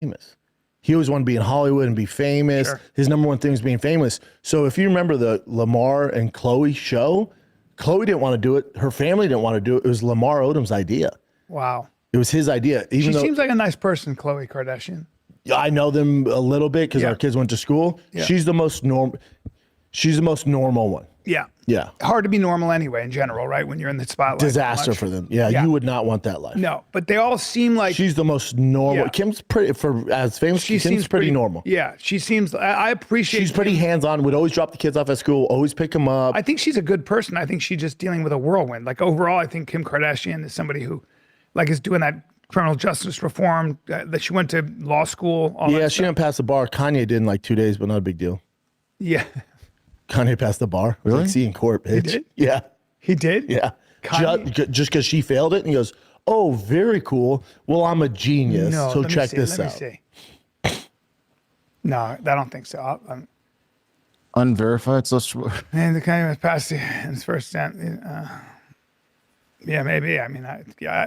famous. He always wanted to be in Hollywood and be famous. Sure. His number one thing was being famous. So if you remember the Lamar and Khloe show, Khloe didn't want to do it. Her family didn't want to do it. It was Lamar Odom's idea. Wow. It was his idea. She seems like a nice person, Khloe Kardashian. I know them a little bit because our kids went to school. Yeah. She's the most normal one. Yeah. Yeah. Hard to be normal anyway in general, right? When you're in the spotlight. Disaster for them. Yeah, you would not want that life. No, but they all seem like She's the most normal. Yeah. Kim's pretty, as famous, she Kim's seems pretty normal. Yeah, she seems. I appreciate. She's pretty hands-on. Would always drop the kids off at school. Always pick them up. I think she's a good person. I think she's just dealing with a whirlwind. Like overall, I think Kim Kardashian is somebody who, like, is doing that criminal justice reform. That she went to law school. All that she stuff. didn't pass the bar. Kanye did in like 2 days, but not a big deal. Yeah, Kanye passed the bar. Really? Like, see in court, bitch. did? Yeah. he did. Yeah. Kanye? Just because she failed it, and he goes, "Oh, very cool. Well, I'm a genius. No, so let me check see, this let out." me see. No, I don't think so. Unverified social. And the Kanye was passed in his first stint. Yeah, maybe. I mean,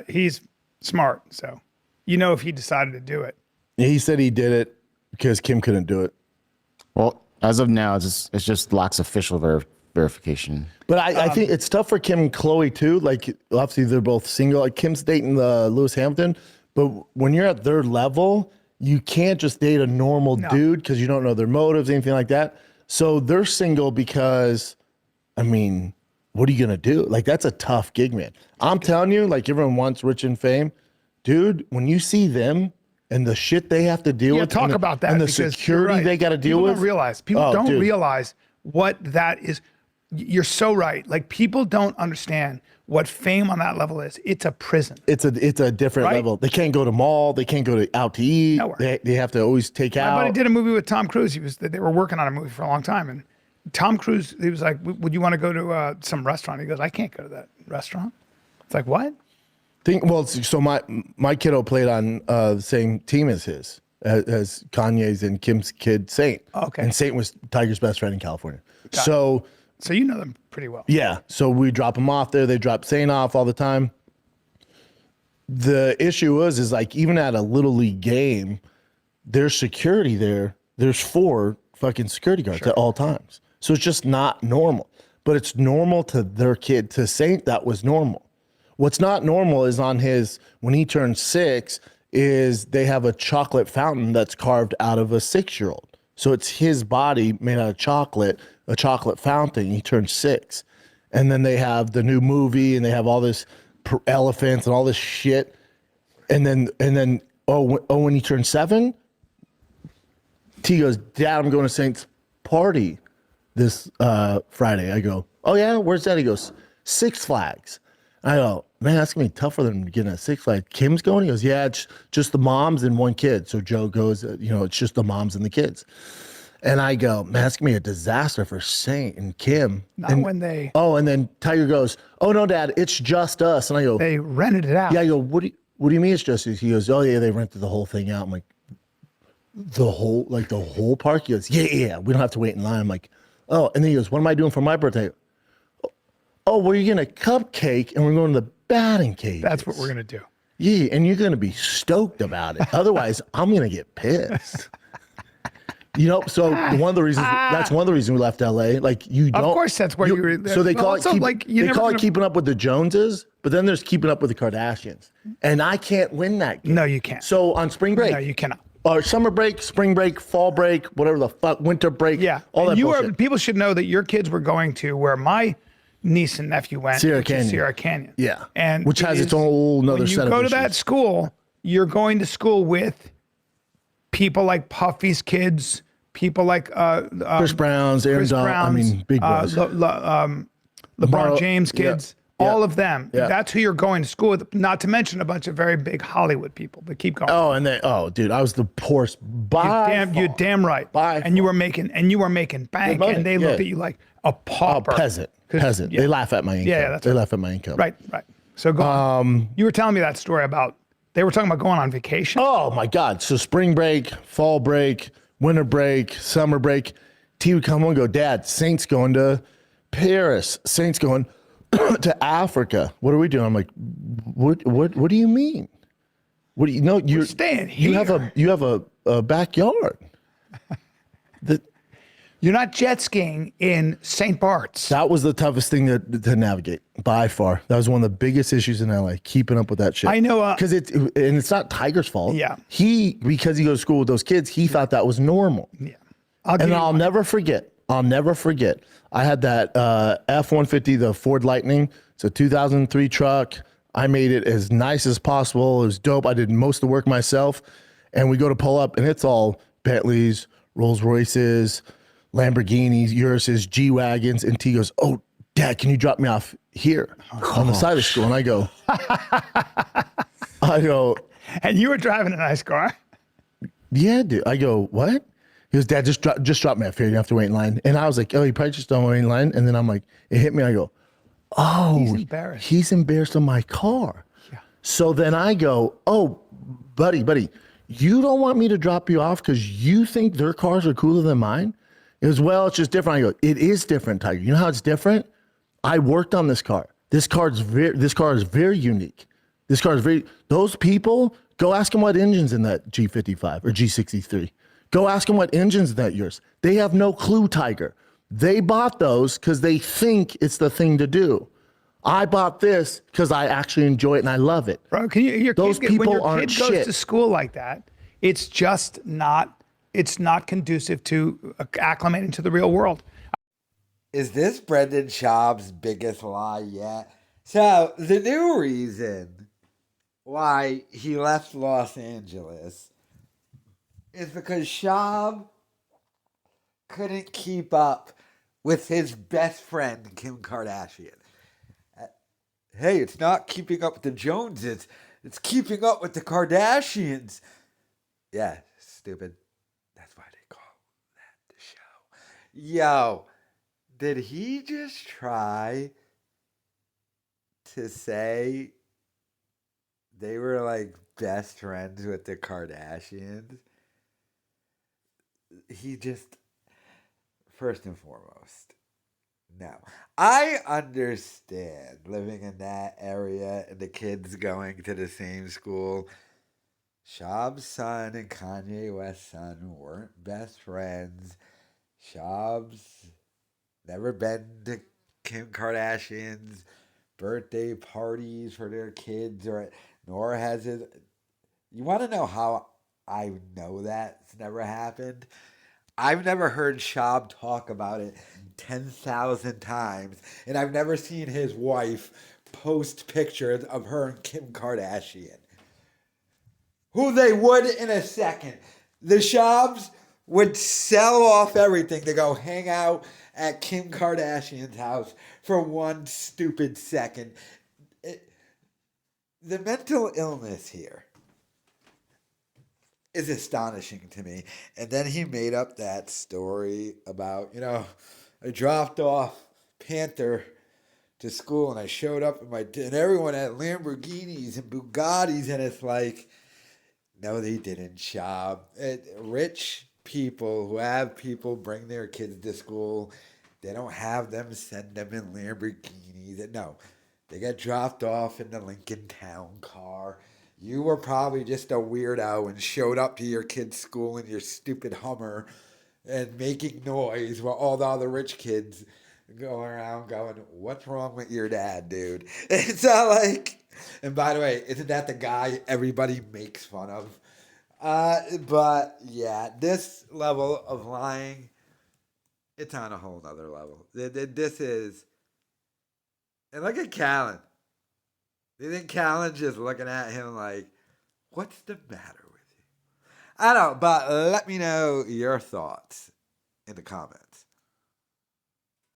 he's smart, so if he decided to do it. He said he did it because Kim couldn't do it. Well, as of now, it's just lacks official verification. But I think it's tough for Kim and Khloe too. Like obviously they're both single. Like Kim's dating Lewis Hamilton, but when you're at their level, you can't just date a normal dude because you don't know their motives, anything like that. So they're single because, I mean, what are you gonna do? Like that's a tough gig, man. I'm telling you, like everyone wants rich and fame, dude. When you see them and the shit they have to deal with, talk about that and the because security you're right. they got to deal People with. don't realize. People don't realize what that is. You're so right. Like people don't understand what fame on that level is. It's a prison. It's a different level. They can't go to mall. They can't go out to eat. Nowhere. They have to always take out. My buddy did a movie with Tom Cruise. They were working on a movie for a long time, and Tom Cruise, he was like, "Would you want to go to some restaurant?" He goes, "I can't go to that restaurant." It's like, what? So my kiddo played on the same team as his, as Kanye's and Kim's kid, Saint. Okay. And Saint was Tiger's best friend in California. So you know them pretty well. Yeah. So we drop them off there. They drop Saint off all the time. The issue is like even at a little league game, there's security there. There's 4 fucking security guards at all times. So it's just not normal. But it's normal to their kid. To Saint, that was normal. What's not normal is when he turns 6, is they have a chocolate fountain that's carved out of a 6-year-old. So it's his body made out of chocolate, a chocolate fountain. He turns 6. And then they have the new movie and they have all this elephants and all this shit. And then when he turns 7, T goes, "Dad, I'm going to Saint's party this Friday." I go, "Oh yeah, where's that?" He goes, "Six Flags." I go, "Man, that's gonna be tougher than getting a Six Flags." Kim's going. He goes, "Yeah, it's just the moms and 1 kid." So Joe goes, "It's just the moms and the kids." And I go, "Man, that's gonna be a disaster for Saint and Kim." When they. Oh, and then Tiger goes, "Oh no, Dad, it's just us." And I go, They rented it out. "Yeah." I go, "What do you mean it's just us?" He goes, "Oh yeah, they rented the whole thing out." I'm like, the whole park? He goes, yeah, we don't have to wait in line. I'm like, "Oh," and then he goes, "What am I doing for my birthday?" "Oh, we're getting a cupcake and we're going to the batting cage." That's what we're gonna do. Yeah, and you're gonna be stoked about it. Otherwise, I'm gonna get pissed. So one of the reasons we left LA. Like you don't. Of course, that's where you were. So they call also, it keeping up with the Joneses, but then there's keeping up with the Kardashians, and I can't win that game. No, you can't. So on spring break, No, you cannot. Or summer break, spring break, fall break, whatever the fuck, winter break. Yeah, all that bullshit. People should know that your kids were going to where my niece and nephew went. Sierra Canyon. Yeah, and which has its own whole nother set of issues. When you go to that school, you're going to school with people like Puffy's kids, people like Chris Brown's, Aaron Donald. I mean, big boys. LeBron James kids. Yeah. All of them. Yeah. That's who you're going to school with. Not to mention a bunch of very big Hollywood people. But keep going. Dude, I was the poorest. You're damn right. And you were making bank, and they looked at you like a pauper. Peasant. Yeah. They laugh at my income. Yeah, that's they laugh at my income. Right. So go on. You were telling me that story about they were talking about going on vacation. Oh my God! So spring break, fall break, winter break, summer break. T would come home and go, "Dad, Saint's going to Paris. Saint's going to Africa. What are we doing?" I'm like, "What do you mean?" What do you know? You're staying You have here. you have a backyard. You're not jet skiing in St. Bart's. That was the toughest thing to navigate by far. That was one of the biggest issues in LA, keeping up with that shit. I know, because it's not Tiger's fault. Yeah. Because he goes to school with those kids, he thought that was normal. Yeah. I'll never forget. I had that F-150, the Ford Lightning. It's a 2003 truck. I made it as nice as possible. It was dope. I did most of the work myself. And we go to pull up, and it's all Bentleys, Rolls Royces, Lamborghinis, Uruses, G-Wagons. And T goes, "Oh, Dad, can you drop me off here on the side of school?" And I go, And you were driving a nice car. "Yeah, dude." I go, "What?" He goes, "Dad, just drop me off here. You don't have to wait in line." And I was like, "Oh, you probably just don't wait in line." And then I'm like, it hit me. I go, "Oh, he's embarrassed on my car." Yeah. So then I go, "Oh, buddy, you don't want me to drop you off because you think their cars are cooler than mine?" It was, "Well, it's just different." I go, "It is different, Tiger. You know how it's different? I worked on this car. This car is very unique. This car is those people, go ask them what engine's in that G55 or G63. Go ask them what engine's in that yours. They have no clue, Tiger. They bought those because they think it's the thing to do. I bought this because I actually enjoy it and I love it." Bro, Those people when your aren't kid goes shit. to school like that, it's just not, it's not conducive to acclimating to the real world. Is this Brendan Schaub's biggest lie yet? So, the new reason why he left Los Angeles is because Schaub couldn't keep up with his best friend, Kim Kardashian. Hey, it's not keeping up with the Joneses, it's keeping up with the Kardashians. Yeah, stupid. That's why they call that the show. Yo, did he just try to say they were like best friends with the Kardashians? He just, first and foremost, no. I understand living in that area and the kids going to the same school. Schaub's son and Kanye West's son weren't best friends. Schaub's never been to Kim Kardashian's birthday parties for their kids, nor has his. You want to know how I know that's never happened? I've never heard Schaub talk about it 10,000 times, and I've never seen his wife post pictures of her and Kim Kardashian. Who they would in a second. The Schaubs would sell off everything to go hang out at Kim Kardashian's house for one stupid second. The mental illness here is astonishing to me. And then he made up that story about, I dropped off Panther to school and I showed up and everyone had Lamborghinis and Bugattis, and it's like, no, they didn't, Schaub. Rich people who have people bring their kids to school, they don't have them send them in Lamborghinis. No, they get dropped off in the Lincoln Town car. You were probably just a weirdo and showed up to your kid's school in your stupid Hummer and making noise while all the other rich kids going around going, "What's wrong with your dad, dude?" It's not like, and by the way, isn't that the guy everybody makes fun of? But yeah, this level of lying, it's on a whole nother level. This is, and look at Callan. You think Callan's just looking at him like, what's the matter with you? I don't know, but let me know your thoughts in the comments.